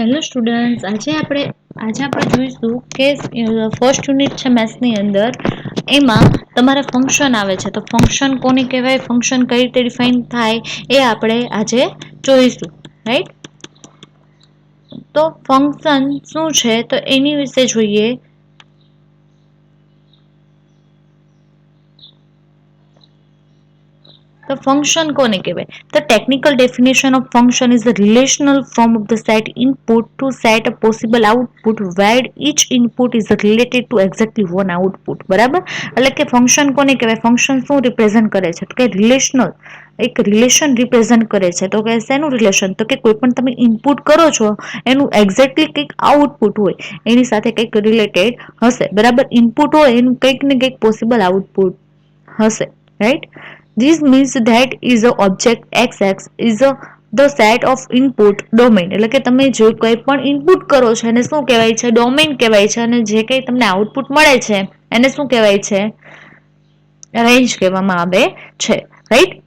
Hello students, આજે આપણે જોઈશું કે ફર્સ્ટ યુનિટ છે મેથ્સની અંદર. એમાં તમારે ફંક્શન આવે છે, તો ફંક્શન કોને કહેવાય, ફંક્શન કઈ રીતે ડિફાઇન થાય એ આપણે આજે જોઈશું, રાઈટ. તો ફંક્શન શું છે તો એની વિશે જોઈએ. The function કોને કહેવાય? The technical definition of function is the relational form of the set input to set a possible output where each input is related to exactly one output. બરાબર, એટલે કે ફંક્શન કોને કહેવાય? ફંક્શન શું represent કરે છે? તો કે રિલેશનલ, એક રિલેશન રિપ્રેઝન્ટ કરે છે. તો કે શેનું રિલેશન? તો કે કોઈ પણ તમે ઇનપુટ કરો છો એનું એક્ઝેક્ટલી કંઈક આઉટપુટ હોય એની સાથે કંઈક રિલેટેડ હશે. બરાબર, ઇનપુટ હોય એનું કંઈક ને કંઈક પોસિબલ આઉટપુટ હશે, right. This means that is a object xx is the set of input domain. એટલે કે તમે જો કોઈ પણ ઇનપુટ કરો છો એને શું કહેવાય છે? ડોમેન કહેવાય છે. અને જે કંઈ તમને આઉટપુટ મળે છે એને શું કહેવાય છે? રેન્જ કહેવામાં આવે છે, રાઈટ.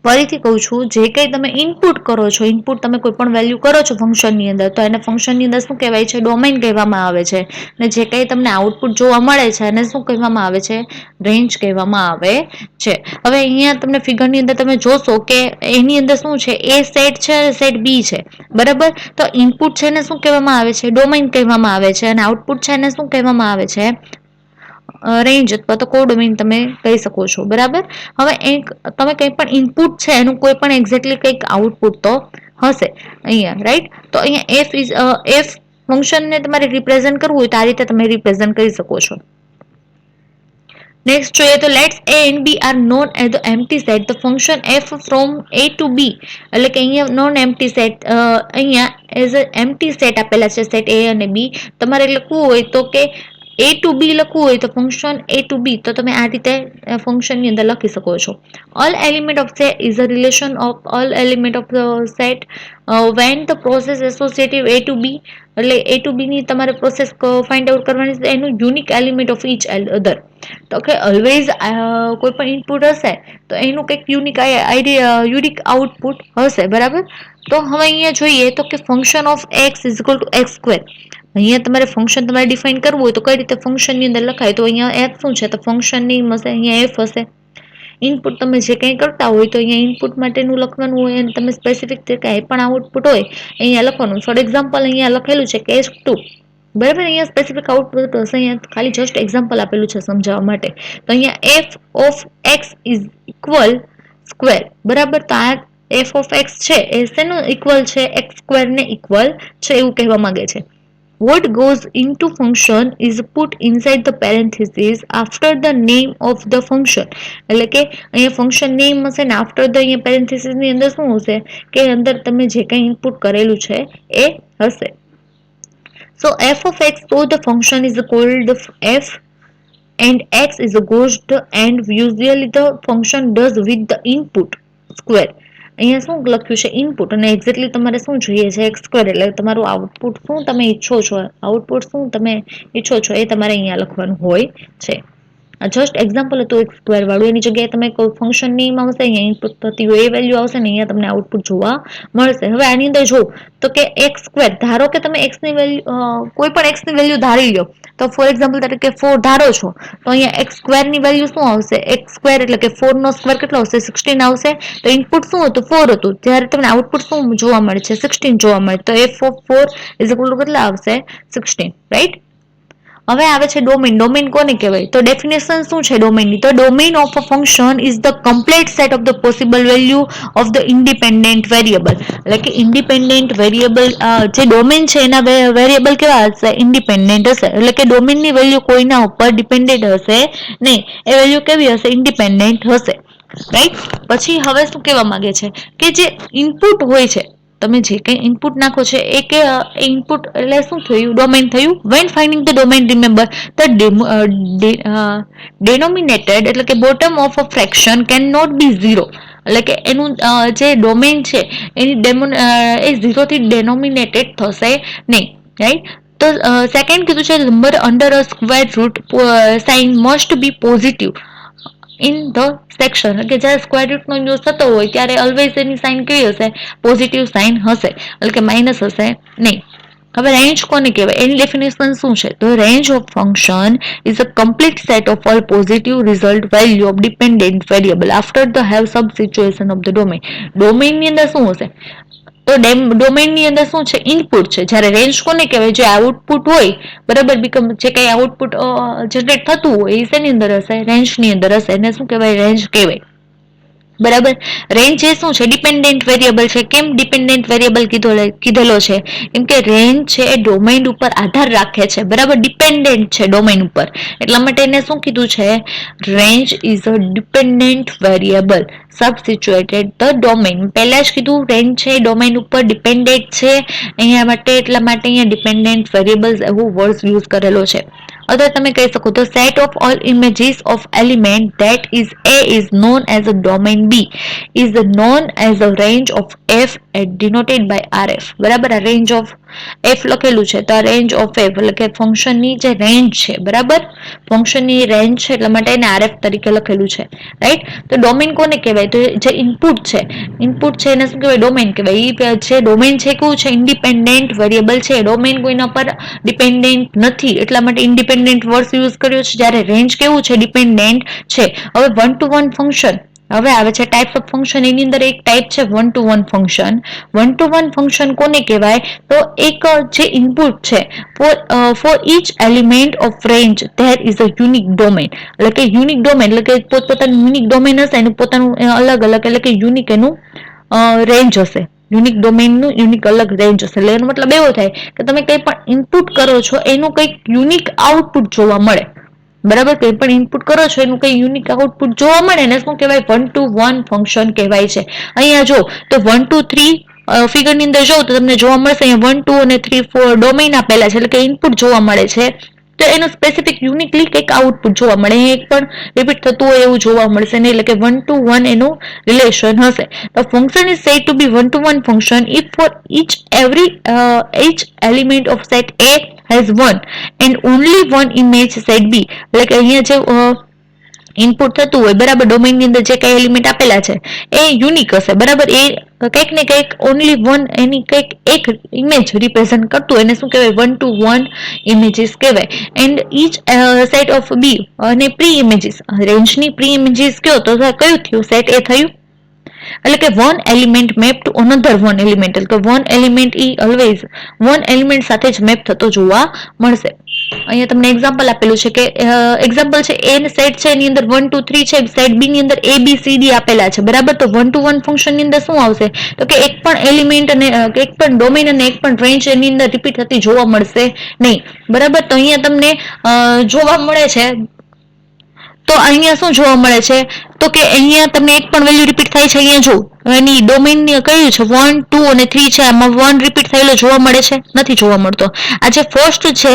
ફરીથી કહું છું, જે કંઈ તમે ઇનપુટ કરો છો, ઇનપુટ તમે કોઈ પણ વેલ્યુ કરો છો ફંક્શનની અંદર, તો એને ફંક્શનની અંદર શું કહેવાય છે? ડોમેન કહેવામાં આવે છે. અને જે કંઈ તમને આઉટપુટ જોવા મળે છે એને શું કહેવામાં આવે છે? રેન્જ કહેવામાં આવે છે. હવે અહીંયા તમને ફિગરની અંદર તમે જોશો કે એની અંદર શું છે? એ સેટ છે, સેટ બી છે. બરાબર, તો ઇનપુટ છે એને શું કહેવામાં આવે છે? ડોમેન કહેવામાં આવે છે. અને આઉટપુટ છે એને શું કહેવામાં આવે છે? રેન્જ અથવા તો કોડોમેન તમે કહી શકો છો. બરાબર, હવે તમે કંઈ પણ ઇનપુટ છે એનું કોઈ પણ એક્ઝેક્ટલી કંઈક આઉટપુટ તો હશે અહીંયા, રાઈટ. તો અહીંયા એફ ફંક્શનને તમારે રિપ્રેઝન્ટ કરવું હોય તો આ રીતે તમે રિપ્રેઝન્ટ કરી શકો છો. નેક્સ્ટ જોઈએ તો let's a and b are known as the empty set. The function f from a to b, એટલે કે અહીંયા નોન એમ્પ્ટી સેટ, અહીંયા એઝ અ એમ્પ્ટી સેટ આપેલા છે, સેટ a અને b. તમારે લખવું હોય તો કે a to b લખવું હોય તો ફંક્શન a to b, તો તમે આ રીતે ફંક્શનની અંદર લખી શકો છો. All element of set is a relation of all element of the set when the process associative a to b, એટલે a to b ની તમારે પ્રોસેસ ફાઇન્ડ આઉટ કરવાની છે એનું unique element of each other. તો કે always કોઈ પણ ઇનપુટ હશે તો એનું કંઈક યુનિક આઉટપુટ હશે. બરાબર, તો હવે અહીંયા જોઈએ તો કે function of x is equal to x square. અહીંયા તમારે ફંક્શન તમારે ડિફાઇન કરવું હોય તો કઈ રીતે ફંક્શનની અંદર લખાય? તો અહીંયા એફ શું છે? તો ફંક્શનની હશે, અહીંયા એફ હશે. ઇનપુટ તમે જે કંઈ કરતા હોય તો અહીંયા ઇનપુટ માટેનું લખવાનું હોય અને તમે સ્પેસિફિક કંઈ પણ આઉટપુટ હોય અહીંયા લખવાનું. ફોર એક્ઝામ્પલ અહીંયા લખેલું છે કે S2. બરાબર, અહીંયા સ્પેસિફિક આઉટપુટ હશે. અહીંયા ખાલી જસ્ટ એક્ઝામ્પલ આપેલું છે સમજાવવા માટે. તો અહીંયા F of x is equal square. બરાબર, તો આ એફ ઓફ એક્સ છે એ શેનું ઇક્વલ છે? એક્સ સ્ક્વેર ને ઇક્વલ છે એવું કહેવા માંગે છે. What goes into function is put inside the parenthesis after the name of the function. એટલે કે અહીંયા ફંક્શન નેમ હશે ને આફ્ટર ધ અહીંયા પેરેન્થેસિસ ની અંદર શું હશે કે અંદર તમે જે કંઈ ઇનપુટ કરેલું છે એ હશે. So f of x, so the function is called f and x is a ghost and usually the function does with the input square. અહીંયા શું લખ્યું છે? ઇનપુટ, અને એક્ઝેક્ટલી તમારે શું જોઈએ છે? X square. એટલે તમારું આઉટપુટ શું તમે ઈચ્છો છો, આઉટપુટ શું તમે ઈચ્છો છો એ તમારે અહીંયા લખવાનું હોય છે. જસ્ટ એક્ઝામ્પલ હતું એક્સ સ્ક્વેર વાળું. એની જગ્યાએ તમે કોઈ ફંક્શન નેમ આવશે, અહીંયા ઇનપુટ થતી હોય એ વેલ્યુ આવશે ને અહીંયા તમને આઉટપુટ જોવા મળશે. હવે આની અંદર જો તો કે એક્સ સ્ક્વેર, ધારો કે તમે એક્સની વેલ્યુ કોઈ પણ એક્સની વેલ્યુ ધારી લો. તો ફોર એક્ઝામ્પલ તરીકે 4 ધારો છો તો અહીંયા એક્સ સ્ક્વેરની વેલ્યુ શું આવશે? એક્સ સ્ક્વેર એટલે કે 4 નો સ્ક્વેર કેટલો આવશે? 16 આવશે. તો ઇનપુટ શું હતું? 4 હતું. ત્યારે તમને આઉટપુટ શું જોવા મળે છે? 16 જોવા મળે. તો F of 4 is equal to કેટલા આવશે? 16, રાઈટ. હવે આવે છે ડોમેન. ડોમેન કોને કહેવાય? તો ડેફિનેશન શું છે ડોમેનની? તો domain of a function is the complete set of the possible value of the independent variable. એટલે કે ઇન્ડિપેન્ડન્ટ વેરિયેબલ જે ડોમેન છે એના વેરિયેબલ કેવા હશે? ઇન્ડિપેન્ડન્ટ હશે. એટલે કે ડોમેનની વેલ્યુ કોઈના ઉપર ડિપેન્ડન્ટ હશે નહીં. એ વેલ્યુ કેવી હશે? ઇન્ડિપેન્ડન્ટ હશે, રાઈટ. પછી હવે શું કહેવા માંગે છે કે જે ઇનપુટ હોય છે, તમે જે કંઈ ઇનપુટ નાખો છે એ કે ઇનપુટ એટલે શું થયું? ડોમેન થયું. When finding the domain, remember the denominated એટલે કે bottom of a fraction can not be 0. એટલે કે એનું જે ડોમેન છે એની એ 0 થી ડેનોમિનેટેડ થશે નહીં, રાઈટ. તો સેકન્ડ કીધું છે number under a square root sign must be positive. In the section, કે જ્યારે સ્ક્વેર રૂટનો યુઝ થતો હોય ત્યારે ઓલવેઝ એની સાઇન કેવી હશે? પોઝિટિવ સાઇન હશે, એટલે કે માઇનસ હશે નહીં. હવે રેન્જ કોને કહેવાય? એની ડેફિનેશન શું છે? તો range of function is a complete set of all positive result value of dependent variable after the have sub situation of the domain. ડોમેનની અંદર શું હશે? તો ડોમેનની અંદર શું છે? ઇનપુટ છે. જ્યારે રેન્જ કોને કહેવાય? જે આઉટપુટ હોય, બરાબર, જે કઈ આઉટપુટ જનરેટ થતું હોય એ શેની અંદર હશે? રેન્જની અંદર હશે. એને શું કહેવાય? રેન્જ કહેવાય. બરાબર. રેન્જ એ શું છે? ડિપેન્ડન્ટ વેરિયેબલ છે. કેમ ડિપેન્ડન્ટ વેરિયેબલ કીધેલો છે? કેમ કે રેન્જ છે એ ડોમેન ઉપર આધાર રાખે છે, બરાબર, ડિપેન્ડન્ટ છે ડોમેન ઉપર, એટલા માટે એને શું કીધું છે? Range is a dependent variable substituted the domain. પહેલા જ કીધું રેન્જ છે ડોમેન ઉપર ડિપેન્ડન્ટ છે અહીંયા માટે, એટલા માટે અહીંયા ડિપેન્ડન્ટ વેરિયેબલ્સ એવું વર્ડ યુઝ કરેલો છે. અથવા તમે કહી શકો તો set of all images of element that is A is known as a domain B is known as a range of F denoted by RF. બરાબર, આ રેન્જ ઓફ F લખેલું છે, તો આ રેન્જ ઓફ F એટલે કે ફંક્શનની જે રેન્જ છે, બરાબર, ફંક્શનની રેન્જ છે એટલા માટે એને RF તરીકે લખેલું છે, રાઈટ. તો ડોમેન કોને કહેવાય? તો જે ઇનપુટ છે, ઇનપુટ છે એને શું કહેવાય? ડોમેન કહેવાય. એ જે ડોમેન છે કેવું છે? ઇન્ડિપેન્ડન્ટ વેરિયેબલ છે. ડોમેન કોઈના પર ડિપેન્ડન્ટ નથી, એટલા માટે ઇન્ડિપેન્ડન્ટ વર્ડ યુઝ કર્યો છે. જ્યારે રેન્જ કેવું છે? ડિપેન્ડન્ટ છે. હવે વન ટુ વન ફંક્શન હવે આવે છે ટાઈપ્સ ઓફ ફંક્શન. એની અંદર એક ટાઈપ છે one to one function. One to one function કોને કહેવાય? તો એક જે ઇનપુટ છે for each element of range there is a unique domain, એટલે કે યુનિક ડોમેન એટલે કે પોતપોતાનું યુનિક ડોમેન હશે, એનું પોતાનું અલગ અલગ, એટલે કે યુનિક એનું રેન્જ હશે. યુનિક ડોમેનનું યુનિક અલગ રેન્જ હશે. એટલે એનો મતલબ એવો થાય કે તમે કંઈ પણ ઇનપુટ કરો છો એનું કંઈક યુનિક આઉટપુટ જોવા મળે, બરાબર. કંઈ પણ ઇનપુટ કરો છો એનું કંઈ યુનિક આઉટપુટ જોવા મળે ને શું કહેવાય? વન ટુ વન ફંક્શન કહેવાય છે. અહીંયા જો તો 1 2 3 ફિગરની અંદર જો તો તમને જોવા મળશે અહીંયા 1 2 અને 3 4 ડોમેન આપેલા છે, એટલે કે ઇનપુટ જોવા મળે છે. તો એનું સ્પેસિફિક યુનિકલી કંઈક આઉટપુટ જોવા મળે. એક પણ રિપીટ થતું હોય એવું જોવા મળશે નહીં, એટલે કે 1 to 1 એનું રિલેશન હશે. તો function is said to be 1 to 1 function if for each element of set A has one and only one image set B. એટલે કે અહીંયા જે ઇનપુટ થતું હોય, બરાબર, ડોમેનની અંદર જે કઈ એલિમેન્ટ આપેલા છે એ યુનિક હશે, બરાબર. એ કંઈક ને કંઈક ઓનલી વન એની કંઈક એક ઇમેજ રિપ્રેઝન્ટ કરતું હોય એને શું કહેવાય? વન ટુ વન ઇમેજીસ કહેવાય. And each set of B અને પ્રી ઇમેજીસ, રેન્જની પ્રી ઇમેજીસ કયો તો કયું થયું? સેટ એ થયું, એટલે કે one element map to another one element, એટલે કે વન એલિમેન્ટ ઈ ઓલવેઝ વન એલિમેન્ટ સાથે જ મેપ થતો જોવા મળશે. અહીંયા તમને એક્ઝામ્પલ આપેલું છે કે એક્ઝામ્પલ છે એ સેટ છે એની અંદર 1 2 3 છે, સેટ બી ની અંદર ABCD આપેલા છે, બરાબર. તો 1 to 1 ફંક્શન ની અંદર શું આવશે? તો કે એક પણ એલિમેન્ટ અને એક પણ ડોમેન અને એક પણ રેન્જ એની અંદર રિપીટ થતી જોવા મળશે નહીં, બરાબર. તો અહીંયા તમને જોવા મળે છે, તો અહીંયા શું જોવા મળે છે? તો કે અહીંયા તમને એક પણ વેલ્યુ રિપીટ થાય છે. અહીંયા જો એની ડોમેન કયું છે? 1 2 અને 3 છે, આમાં 1 રિપીટ થયેલો જોવા મળે છે? નથી જોવા મળતો. આ જે ફર્સ્ટ છે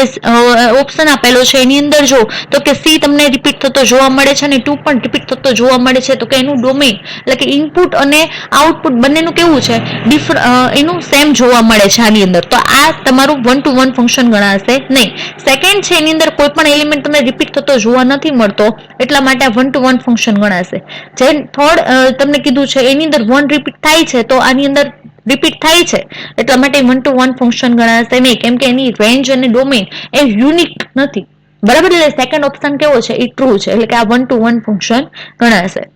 ઓપ્શન આપેલો છે એની અંદર જો તો કે સી તમને રિપીટ થતો જોવા મળે છે અને 2 પણ રિપીટ થતો જોવા મળે છે. તો કે એનું ડોમેન એટલે કે ઇનપુટ અને આઉટપુટ બંનેનું કેવું છે? એનું સેમ જોવા મળે છે આની અંદર. તો આ તમારું 1 to 1 ફંક્શન ગણાશે નહીં. સેકન્ડ છે એની અંદર કોઈ પણ એલિમેન્ટ તમને રિપીટ થતો જોવા નથી મળતો, એટલા માટે આ 1 to 1 ફંક્શન ગણાશે. જે થર્ડ તમને કીધું છે એની અંદર 1 રિપીટ થાય છે, તો આની અંદર રિપીટ થાય છે એટલા માટે 1 to 1 ફંક્શન ગણાશે નહીં, કેમ કે એની રેન્જ અને ડોમેન એ યુનિક નથી, બરાબર. એટલે સેકન્ડ ઓપ્શન કેવો છે? એ ટ્રુ છે, એટલે કે આ 1 to 1 ફંક્શન ગણાશે.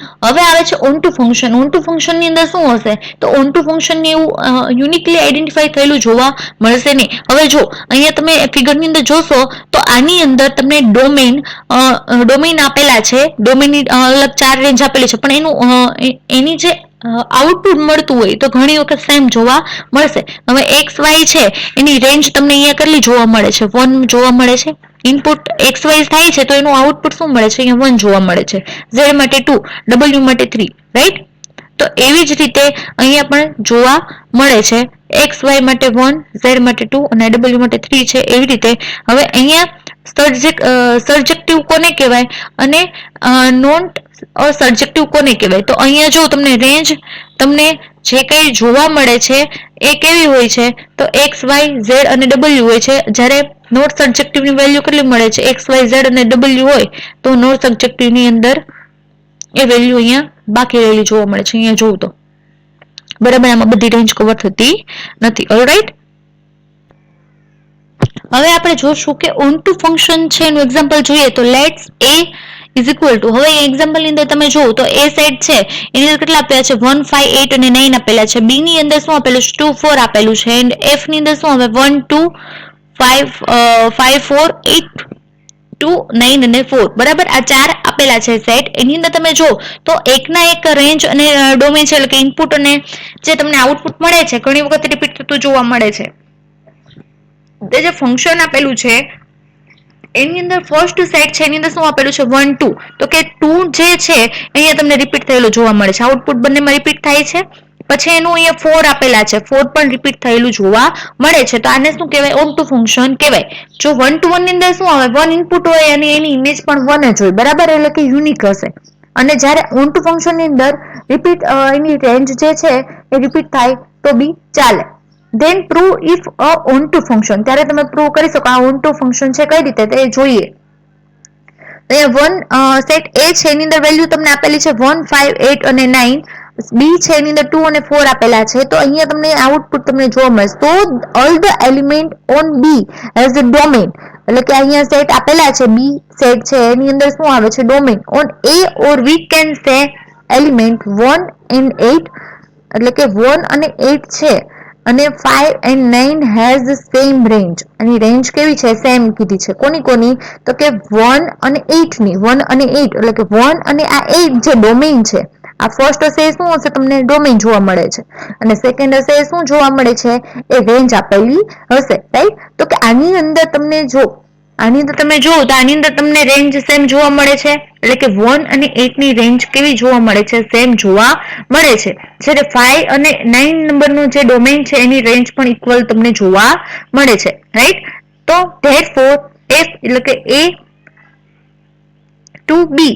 હવે આવે છે on two function. On two function ની અંદર શું હશે? તો ઓન ટુ ફંક્શન ની એવું યુનિકલી આઈડેન્ટિફાઈ થયેલું જોવા મળશે નહીં. હવે જો અહીંયા તમે ફિગરની અંદર જોશો તો આની અંદર તમને ડોમેન આપેલા છે, ડોમેનની અલગ 4 રેન્જ આપેલી છે, પણ એની જે આઉટપુટ મળતું હોય તો ઘણી વખત સેમ જોવા મળશે. હવે XY છે એની રેન્જ તમને અહીંયા કેટલી જોવા મળે છે? 1 જોવા મળે છે. ઇનપુટ XY થાય છે તો એનું આઉટપુટ શું મળે છે? અહીંયા 1 જોવા મળે છે. Z માટે 2, W માટે 3, રાઈટ. તો એવી જ રીતે અહીંયા પણ જોવા મળે છે. XY માટે 1, Z માટે 2 અને W માટે 3 છે. એવી રીતે હવે અહીંયા સર્જેક્ટિવ કોને કહેવાય અને નોન સબ્જેક્ટિવ કોને કહેવાય? તો અહીંયા જો તમને રેન્જ તમને જે કંઈ જોવા મળે છે એ કેવી હોય છે? તો એક્સ વાય ઝેડ અને ડબલ્યુ હોય છે. જ્યારે નોટ સબ્જેક્ટિવની વેલ્યુ કેટલી મળે છે? એક્સ વાય ઝેડ અને ડબલ્યુ હોય તો નોટ સબ્જેક્ટિવની અંદર એ વેલ્યુ અહીંયા બાકી રહેલી જોવા મળે છે. અહીંયા જોવું તો બરાબર, આમાં બધી રેન્જ કવર થતી નથી. ઓલરાઈટ, હવે આપણે જોશું કે ઓન ટુ ફંક્શન છે એનું એક્ઝામ્પલ જોઈએ તો let's A is equal to, હવે એક્ઝામ્પલ ની અંદર તમે જોવો તો એ સેટ છે એની અંદર કેટલા આપેલા છે? 1 5 8 અને 9 આપેલા છે. બી ની અંદર શું આપેલું છે? 2 4 આપેલું છે. એન્ડ એફ ની અંદર શું આવે? 1 2 5 4 8 2 9 અને 4. બરાબર, આ ચાર આપેલા છે સેટ. એની અંદર તમે જો તો એકના એક રેન્જ અને ડોમેન છે, એટલે કે ઇનપુટ અને જે તમને આઉટપુટ મળે છે ઘણી વખત રિપીટ થતું જોવા મળે છે. તે જે ફંક્શન આપેલું છે એની અંદર ફર્સ્ટ સેટ છે એની અંદર શું આપેલું છે? 1 2. તો કે 2 જે છે અહીંયા તમને રિપીટ થયેલું જોવા મળે છે. આઉટપુટ બંનેમાં રિપીટ થાય છે. પછી એનું અહીંયા 4 આપેલા છે, 4 પણ રિપીટ થયેલું જોવા મળે છે. તો આને શું કહેવાય? ઓન ટુ ફંક્શન કહેવાય. જો 1 to 1 ની અંદર શું આવે? 1 ઇનપુટ હોય અને એની ઇમેજ પણ 1 જ હોય. બરાબર, એટલે કે યુનિક હશે. અને જ્યારે ઓન ટુ ફંક્શન ની અંદર રિપીટ એની રેન્જ જે છે એ રિપીટ થાય તો બી ચાલે. Then prove if a onto function, ત્યારે તમે પ્રૂવ કરી શકો આ ઓન ટુ ફંક્શન છે. કઈ રીતે તે જોઈએ. સેટ એ છે એની અંદર વેલ્યુ તમને આપેલી છે 1 5 8 અને 9. બી છે એની અંદર 2 અને 4 આપેલા છે. તો અહીંયા તમને આઉટપુટ તમને જોવા મળશે. તો all the element on B as a domain, એટલે કે અહીંયા સેટ આપેલા છે બી સેટ છે એની અંદર શું આવે છે? Domain. On A or we can say element 1 and 8, એટલે કે 1 અને 8 છે અને 5 and 9 હેઝ સેમ રેન્જ. અને રેન્જ કેવી છે? સેમ કીધી છે. કોની કોની? તો કે 1 અને 8 ની. 1 અને 8 એટલે કે 1 અને આ 8 જે ડોમેન છે. આ ફર્સ્ટ હશે શું હશે? તમને ડોમેન જોવા મળે છે. અને સેકન્ડ હશે શું જોવા મળે છે? એ રેન્જ આપેલી હશે. રાઈટ, તો કે આની અંદર તમને જો આની અંદર તમે જુઓ તો આની અંદર તમને રેન્જ સેમ જોવા મળે છે. એટલે કે 1 અને 8 ની રેન્જ કેવી જોવા મળે છે? સેમ જોવા મળે છે. જ્યારે 5 અને 9 નંબરનું જે ડોમેન છે એની રેન્જ પણ ઇક્વલ તમને જોવા મળે છે. રાઈટ, તો ધેરફોર એફ એટલે કે A to B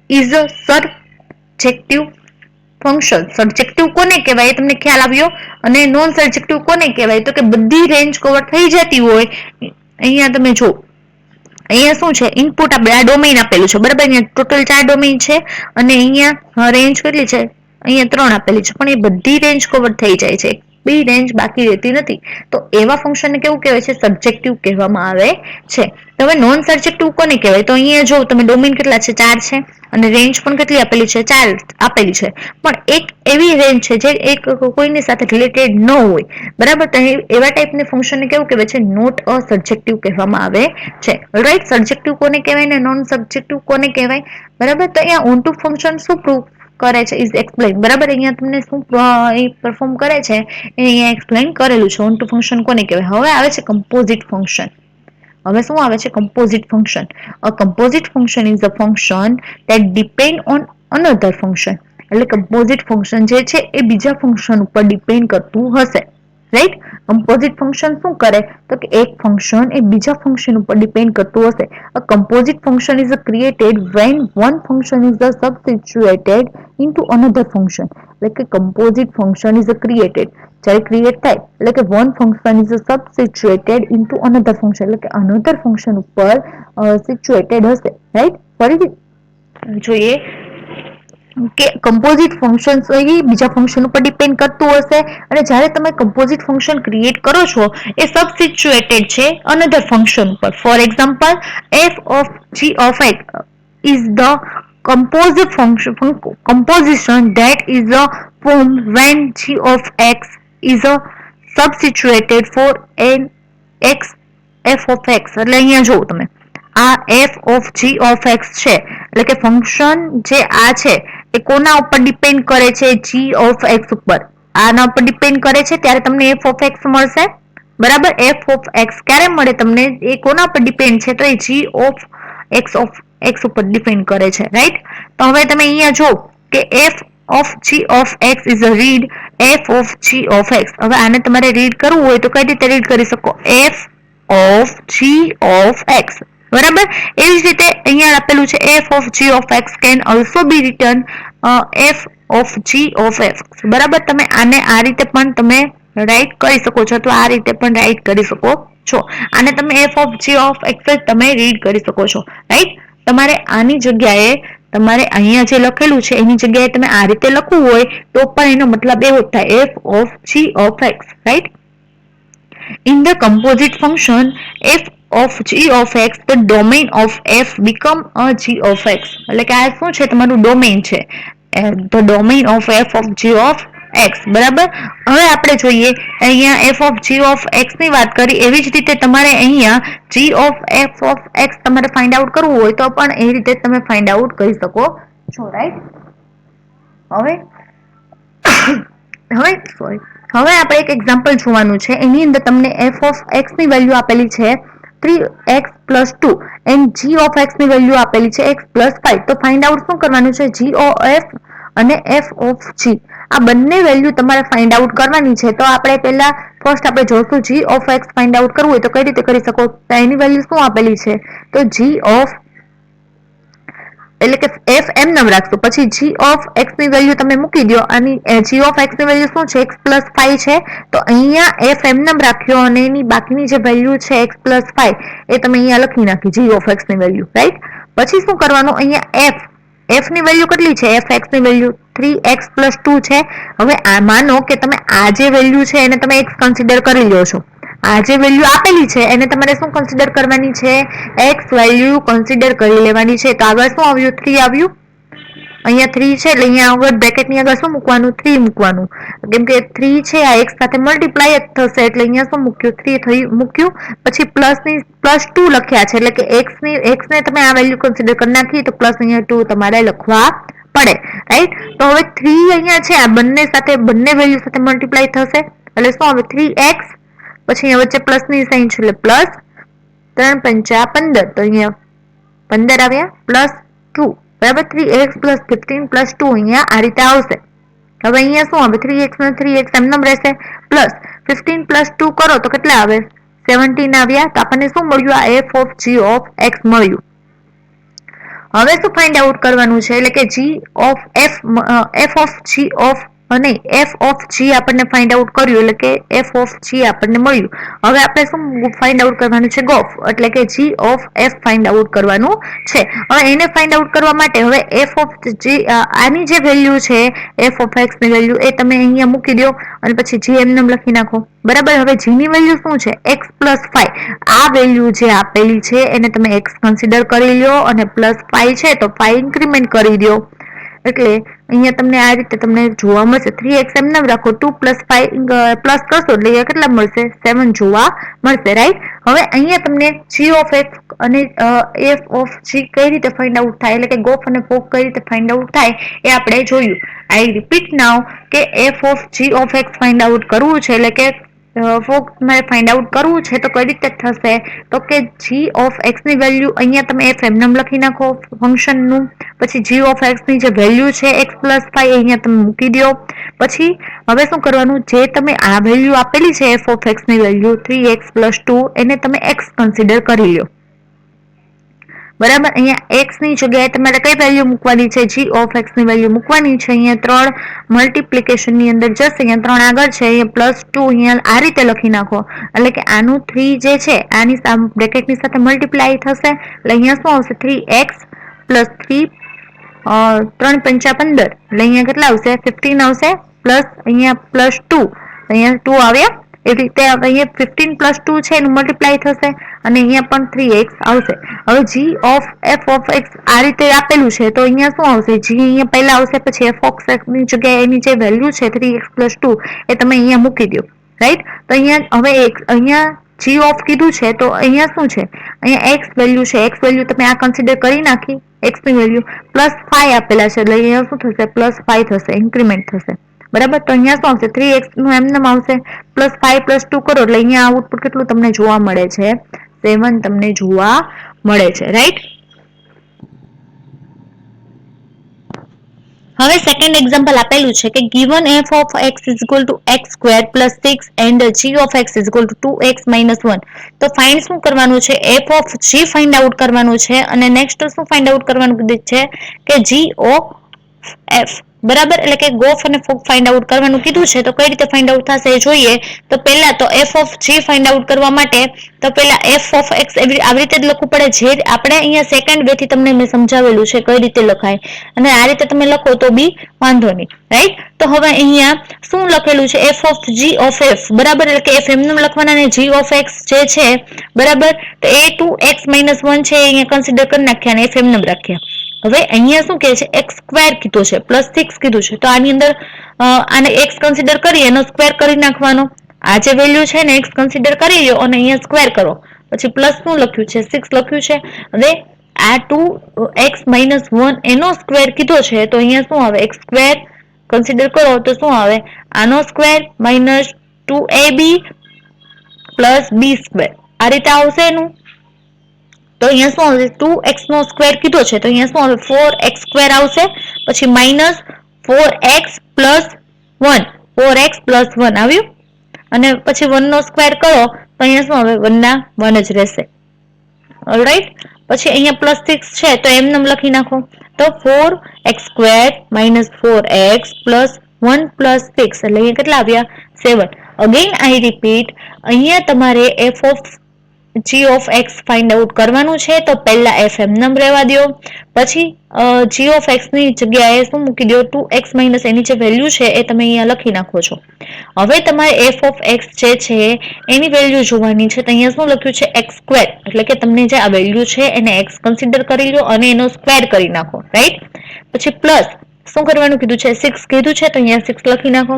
is a subjective function. Subjective કોને કહેવાય એ તમને ખ્યાલ આવ્યો. અને નોન સબ્જેક્ટિવ કોને કહેવાય? તો કે બધી રેન્જ કવર થઈ જતી હોય. અહીંયા તમે જો અહીંયા શું છે? ઇનપુટ આપણે આ ડોમેન આપેલું છે. બરાબર, અહીંયા ટોટલ 4 ડોમેન છે અને અહીંયા રેન્જ કેટલી છે? અહીંયા 3 આપેલી છે. પણ એ બધી રેન્જ કવર થઈ જાય છે, બી રેન્જ બાકી રહેતી નથી. તો એવા ફંક્શનને કેવું કહેવાય છે? સબ્જેક્ટિવ કહેવામાં આવે છે. તો હવે નોન સબ્જેક્ટિવ કોને કહેવાય? તો અહીંયા જો તમે ડોમેન કેટલા છે? 4 છે અને રેન્જ પણ કેટલી આપેલી છે? 4 આપેલી છે. પણ એક એવી રેન્જ છે જે એક કોઈની સાથે રિલેટેડ ન હોય. બરાબર, તો એવા ટાઈપની ફંક્શનને કેવું કહેવાય છે? નોટ અ સબ્જેક્ટિવ કહેવામાં આવે છે. રાઈટ, સબ્જેક્ટિવ કોને કહેવાય ને નોન સબ્જેક્ટિવ કોને કહેવાય? બરાબર, તો અહીંયા ઓન ટુ ફંક્શન શું પ્રૂવ કરે છે? Is explain. બરાબર, અહીંયા તમને શું પરફોર્મ કરે છે એ અહીંયા એક્સપ્લેન કરેલું છે. ઓન ટુ ફંક્શન કોને કહેવાય? હવે આવે છે કમ્પોઝિટ ફંક્શન. હવે શું આવે છે? Composite function. A composite function is a function that depend on another function. એટલે કમ્પોઝિટ ફંક્શન જે છે એ બીજા ફંક્શન ઉપર ડિપેન્ડ કરતું હશે. રાઈટ, કમ્પોઝિટ ફંક્શન શું કરે? તો કે એક ફંક્શન એ બીજા ફંક્શન ઉપર ડિપેન્ડ કરતું હશે. A composite function is created when one function is substituted into another function. એટલે કે કમ્પોઝિટ ફંક્શન ઇઝ ક્રિએટેડ, જ્યારે ક્રિએટ થાય એટલે કે one function is substituted into another function, એટલે કે અનધર ફંક્શન ઉપર સિચ્યુએટેડ હશે. રાઈટ, ફરીથી જોઈએ કે કમ્પોઝિટ ફંક્શન બીજા ફંક્શન ઉપર ડિપેન્ડ કરતું હશે. અને જ્યારે તમે કમ્પોઝિટ ફંક્શન ક્રિએટ કરો છો એ સબસ્ટિટ્યુએટેડ છે અનધર ફંક્શન ઉપર. For example, f of g of x is the composite composition that is formed when g of x is substituted for an x f of x. એટલે અહીંયા જુઓ તમે આ f of g of x છે એટલે કે function જે આ છે એ કોના ઉપર ડિપેન્ડ કરે છે? g of x ઉપર. આના ઉપર ડિપેન્ડ કરે છે ત્યારે તમને f of x મળશે. બરાબર, f of x ક્યારે મળે તમને? એ કોના ઉપર ડિપેન્ડ છે? તો એ g of x ઉપર ડિપેન્ડ કરે છે. રાઈટ, તો હવે તમે અહીંયા જો કે f of g of x is a read f of g of x. હવે આને તમારે રીડ કરવું હોય તો કઈ રીતે રીડ કરી શકો? f of g of x. બરાબર. એવી જ રીતે અહીંયા આપેલું છે f of g of x can also be written f of g of x. બરાબર, તમે આને આ રીતે પણ તમે રાઈટ કરી શકો છો, તો આ રીતે પણ રાઈટ કરી શકો છો. આને તમે f of g of x તમે રીડ કરી શકો છો, રાઈટ. તમારે આની જગ્યાએ તમારે અહીંયા જે લખેલું છે એની જગ્યાએ તમે આ રીતે લખવું હોય તો પણ એનો મતલબ એવો જ થાય, f of g of x, right. In the composite function f of g of x, the domain of f become a g of x. એટલે કે આ શું છે, તમારું ડોમેઇન છે, the domain of f of g of x. બરાબર. હવે આપણે જોઈએ અહીંયા f of g of x ની વાત કરી, એવી જ રીતે તમારે અહીંયા g of f of x તમારે ફાઇન્ડ આઉટ કરવું હોય તો પણ એ રીતે તમે ફાઇન્ડ આઉટ કરી શકો છો, રાઈટ. હવે હવે આપણે એક એક્ઝામ્પલ જોવાનું છે. એની અંદર તમને f of x ની વેલ્યુ આપેલી છે 3x plus 2 and g of x ની વેલ્યુ આપેલી છે x plus 5. તો ફાઇન્ડ આઉટ શું કરવાનું છે, g of f અને f of g આ બંને વેલ્યુ તમારે ફાઇન્ડ આઉટ કરવાની છે. તો આપણે પહેલા ફર્સ્ટ આપણે જોશું g of x find out કરવું હોય તો કઈ રીતે કરી શકો. તો એની વેલ્યુ શું આપેલી છે, તો g of એટલે કે f એમ નામ રાખશું, પછી g of x ની વેલ્યુ તમે મૂકી દો. અને g of x ની વેલ્યુ શું છે, x plus 5 છે. તો અહીંયા f એમ નામ રાખ્યો અને એની બાકીની જે વેલ્યુ છે x plus 5 એ તમે અહીંયા લખી નાખી, g of x ની વેલ્યુ, રાઈટ. પછી શું કરવાનું, અહીંયા f ની વેલ્યુ કેટલી છે, f x ની વેલ્યુ 3x plus 2 છે. હવે આ માનો કે તમે આ જે વેલ્યુ છે એને તમે x કન્સિડર કરી લો છો, આ જે વેલ્યુ આપેલી છે એને તમારે શું કન્સિડર કરવાની છે, x વેલ્યુ કન્સિડર કરી લેવાની છે. તો આગળ શું આવ્યું, 3 આવ્યું. અહીંયા 3 છે એટલે અહીંયા આગળ બ્રેકેટની આગળ શું મૂકવાનું, 3 મૂકવાનું, કેમ કે 3 છે આ x સાથે મલ્ટીપ્લાય જ થશે એટલે અહીંયા શું મૂક્યું, 3 થયું મૂક્યું. પછી +2 લખ્યા છે એટલે કે x ને તમે આ વેલ્યુ કન્સિડર કરી નાખી તો પ્લસ અહીંયા 2 તમારે લખવા પડે, રાઈટ. તો હવે 3 અહીંયા છે આ બંને સાથે બંને વેલ્યુ સાથે મલ્ટીપ્લાય થશે એટલે શું આવે, 3x. પછી અહીંયા વચ્ચે પ્લસ ની સાઇન છે એટલે પ્લસ 3 પંચા 15, તો અહીંયા 15 આવ્યા પ્લસ 2, બરાબર. 3x plus 15 plus 2 અહીંયા આ રીતે આવશે. હવે અહીંયા શું આવે, 3x ને 3x એમનેમ રહેશે, પ્લસ 15 plus 2 કરો તો કેટલા આવે, 17 આવ્યા. તો આપણને શું મળ્યું, આ f of g of x મળ્યું. હવે શું ફાઇન્ડ આઉટ કરવાનું છે, એટલે કે g of f of g of અને f of g આપણને ફાઇન્ડ આઉટ કર્યું એટલે કે f of g આપણને મળ્યું. હવે આપણે શું ફાઇન્ડ આઉટ કરવાનું છે, ગોફ એટલે કે g of f find out કરવાનું છે. હવે એને ફાઇન્ડ આઉટ કરવા માટે હવે f of g આની જે વેલ્યુ છે f of x ની વેલ્યુ એ તમે અહીંયા મૂકી દો અને પછી g એમને લખી નાખો, બરાબર. હવે g ની વેલ્યુ શું છે, x plus 5. આ વેલ્યુ જે આપેલી છે એને તમે x કન્સિડર કરી લો અને પ્લસ 5 છે તો 5 ઇન્ક્રીમેન્ટ કરી દો. એટલે અહીંયા તમને આ રીતે તમને જોવા મળશે, 3x એમને રાખો, 2 plus 5 પ્લસ કરશો એટલે કેટલા મળશે, 7 જોવા મળશે, રાઈટ. હવે અહીંયા તમને g of x અને f of g કઈ રીતે ફાઇન્ડ આઉટ થાય એટલે કે ગોફ અને ફોક કઈ રીતે ફાઇન્ડ આઉટ થાય એ આપણે જોયું. આઈ રિપીટ નાઉ કે f of g of x find out કરવું છે એટલે કે ફોક મારે ફાઇન્ડ આઉટ કરવું છે તો કઈ રીતે થશે, તો કે g of x ની વેલ્યુ અહીંયા તમે f એમ લખી નાખો ફંક્શનનું. પછી g of x ની જે વેલ્યુ છે x plus 5 અહીંયા તમે મૂકી દો. પછી હવે શું કરવાનું, જે તમે આ વેલ્યુ આપેલી છે f of x ની વેલ્યુ 3x plus 2 એને તમે x કન્સિડર કરી લો, બરાબર. અહીંયા x ની જગ્યાએ તમારે કઈ વેલ્યુ મૂકવાની છે, g of x ની વેલ્યુ મૂકવાની છે. અહીંયા 3 મલ્ટીપ્લિકેશન ની અંદર જશે, અહીંયા 3 આગળ છે, અહીંયા પ્લસ 2 અહીંયા આ રીતે લખી નાખો એટલે કે આનું 3 જે છે આની બ્રેકેટની સાથે મલ્ટીપ્લાય થશે એટલે અહીંયા શું આવશે, 3x plus 3 3 પંચા 15 એટલે અહીંયા કેટલા આવશે, 15 આવશે. પ્લસ અહીંયા પ્લસ 2 અહીંયા 2 આવ્યા. એ રીતે અહીંયા 15 plus 2 છે એનું મલ્ટીપ્લાય થશે અને અહીંયા પણ 3x આવશે. હવે g of f of x આ રીતે આપેલું છે તો અહીંયા શું આવશે, g અહીંયા પહેલા આવશે, પછી f of x ની જગ્યાએ એની જે વેલ્યુ છે 3x plus 2 એ તમે અહીંયા મૂકી દો, રાઈટ. તો અહીંયા હવે અહીંયા g of કીધું છે તો અહીંયા શું છે, અહીંયા x વેલ્યુ છે, x વેલ્યુ તમે આ કન્સિડર કરી નાખી, x ની વેલ્યુ પ્લસ 5 આપેલા છે એટલે અહીંયા શું થશે, પ્લસ 5 થશે, ઇન્ક્રીમેન્ટ થશે, બરાબર. તો અહીંયા શું આવશે, 3x નું એમને આવશે, પ્લસ 5 પ્લસ 2 કરો એટલે અહીંયા આઉટપુટ કેટલું તમને જોવા મળે છે, 7 તમને જોવા મળે છે, રાઈટ. હવે સેકન્ડ એક્ઝામ્પલ આપેલું છે કે given f of x is equal to x square plus 6 and g of x is equal to 2x minus 1. તો ફાઇન્ડ શું કરવાનું છે? f of g find out કરવાનું છે અને નેક્સ્ટ શું ફાઇન્ડ આઉટ કરવાનું કીધું છે કે g of f. બરાબર, એટલે કે ગોફ અને ફોક ફાઇન્ડ આઉટ કરવાનું કીધું છે. તો કઈ રીતે ફાઇન્ડ આઉટ થશે એ જોઈએ. તો પહેલા તો f of g find out કરવા માટે તો પહેલા f of x આવી રીતે જ લખવું પડે. જે આપણે અહીંયા સેકન્ડ વે થી તમને મેં સમજાવેલું છે કઈ રીતે લખાય, અને આ રીતે તમે લખો તો બી વાંધો નહીં, રાઈટ. તો હવે અહીંયા શું લખેલું છે? f of g of f. બરાબર, એટલે કે f એમને લખવાના અને g of x જે છે, બરાબર, તો એ 2x minus 1 છે અહીંયા કન્સિડર કરી નાખ્યા અને f એમને રાખ્યા. હવે અહીંયા શું કહે છે? x સ્ક્વેર કીધું છે, પ્લસ 6 કીધું છે. તો આની અંદર આને x કન્સિડર કરી એનો સ્ક્વેર કરી નાખવાનો. આ જે વેલ્યુ છે ને x કન્સિડર કરી લો અને અહીંયા સ્ક્વેર કરો. પછી પ્લસ શું લખ્યું છે? 6 લખ્યું છે. હવે આ 2x minus 1 એનો સ્ક્વેર કીધો છે. તો અહીંયા શું આવે? x સ્ક્વેર કન્સિડર કરો તો શું આવે? આનો square minus 2ab plus b square. આ રીતે આવશે એનું. તો અહીંયા શું આવશે? 2x નો સ્ક્વેર કીધો છે તો અહીંયા શું આવે? 4x સ્ક્વેર આવશે. પછી minus 4x plus 1, 4x plus 1 આવ્યું. અને પછી 1 નો સ્ક્વેર કરો તો અહીંયા શું આવે? 1 ના 1 જ રહેશે. ઓલરાઈટ. પછી અહીંયા પ્લસ 6 છે તો એમને લખી નાખો. તો 4x square minus 4x plus 1 plus 6 એટલે અહીંયા કેટલા આવ્યા? 7. અગેન આઈ રિપીટ, અહીંયા તમારે f of g of x find out કરવાનું છે. તો પહેલા f એમને રહેવા દો, પછી g of x ની જગ્યાએ શું મૂકી દો? 2x માઇનસ એની જે વેલ્યુ છે એ તમે અહીંયા લખી નાખો છો. હવે તમારે f of x જે છે એની વેલ્યુ જોવાની છે. તો અહીંયા શું લખ્યું છે? x સ્ક્વેર, એટલે કે તમને જે આ વેલ્યુ છે એને x કન્સિડર કરી લો અને એનો સ્ક્વેર કરી નાખો, રાઈટ. પછી પ્લસ શું કરવાનું કીધું છે? 6 કીધું છે તો અહીંયા 6 લખી નાખો.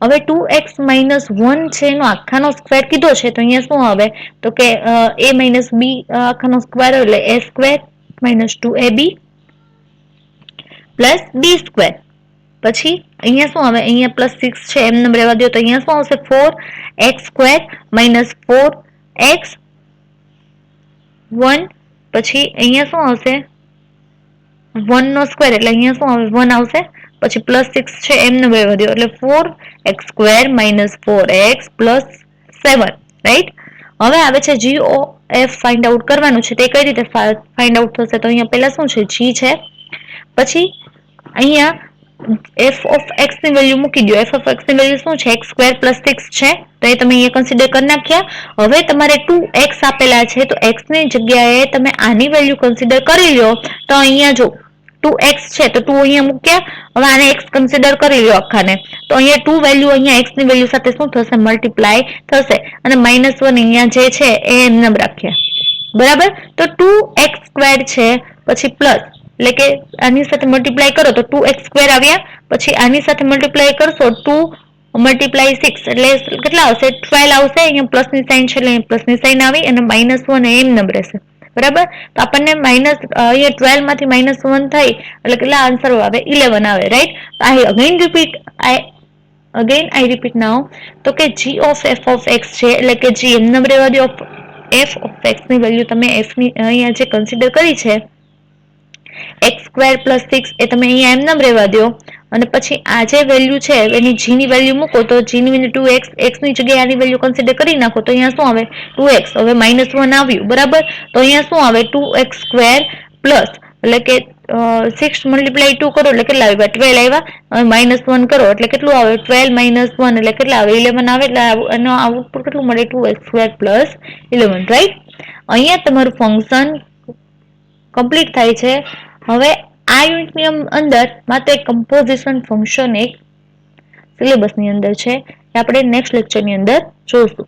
હવે 2x minus 1 છે એનો આખાનો સ્ક્વેર કીધો છે તો અહીંયા શું આવે? તો કે a minus b આખાનો સ્ક્વેર એટલે a square minus 2ab plus b square. પછી અહીંયા શું આવે? અહીંયા પ્લસ 6 છે એમને રહેવા દો તો અહીંયા શું આવશે? 4x square minus 4x 1. પછી અહીંયા શું આવશે? 1 નો સ્ક્વેર એટલે અહીંયા શું આવે? 1 આવશે. પછી પ્લસ 6 છે એમને રહેવા દો એટલે 4x square minus 4x plus 7, right. હવે આવે છે g of f find out કરવાનું છે. તે કઈ રીતે ફાઇન્ડ આઉટ થશે? તો અહીંયા પહેલા શું છે? g છે. પછી અહીંયા f of x ની વેલ્યુ મૂકી દો. f of x ની વેલ્યુ શું છે? x સ્ક્વેર પ્લસ 6 છે તો એ તમે અહીંયા કન્સિડર કરી નાખ્યા. હવે તમારે 2x આપેલા છે તો x ની જગ્યાએ તમે આની વેલ્યુ કન્સિડર કરી લો. તો અહીંયા જો 2x છે તો 2 અહીંયા મૂક્યા. હવે આને x કન્સિડર કરી લો આખાને. તો અહીંયા 2 વેલ્યુ અહીંયા x ની વેલ્યુ સાથે શું થશે? મલ્ટીપ્લાય થશે. અને -1 અહીંયા જે છે એ એમને રાખ્યા, બરાબર. તો 2x સ્ક્વેર છે પછી પ્લસ, એટલે કે આની સાથે મલ્ટીપ્લાય કરો તો 2x સ્ક્વેર આવ્યા. પછી આની સાથે મલ્ટીપ્લાય કરશો 2 મલ્ટીપ્લાય 6 એટલે કેટલા આવશે? 12 આવશે. અહીંયા પ્લસ ની સાઇન છે એટલે પ્લસ ની સાઇન આવી અને -1 એમ રહેશે, બરાબર. તો આપણને અહીંયા 12 માંથી -1 થઈ એટલે કેટલા આન્સર આવે? 11 આવે, રાઈટ. આઈ રિપીટ નાઉ. તો કે g of f of x છે એટલે કે g એમને રહેવા દો. f of x ની વેલ્યુ તમે f ની અહીંયા જે કન્સિડર કરી છે x સ્ક્વેર પ્લસ 6 એ તમે અહીંયા એમને રહેવા દો. અને પછી આ જે વેલ્યુ છે એની g ની વેલ્યુ મૂકો તો g ની વેલ્યુ 2x, x ની જગ્યાએ આની વેલ્યુ કન્સિડર કરી નાખો તો અહીંયા શું આવે? 2x. હવે -1 આવ્યું, બરાબર. તો અહીંયા શું આવે? 2x સ્ક્વેર પ્લસ એટલે કે 6 મલ્ટીપ્લાય 2 કરો એટલે કેટલા આવ્યા? 12 આવ્યા. હવે -1 કરો એટલે કેટલું આવે? 12 - 1 એટલે કેટલા આવે? 11 આવે. એટલે એનો આઉટપુટ કેટલું મળે? 2x square plus 11, right. અહીંયા તમારું ફંક્શન કમ્પ્લીટ થાય છે. હવે આ યુનિટની અંદર માત્ર એક કમ્પોઝિશન ફંક્શન એક સિલેબસની અંદર છે. આપણે નેક્સ્ટ લેક્ચરની અંદર જોઈશું.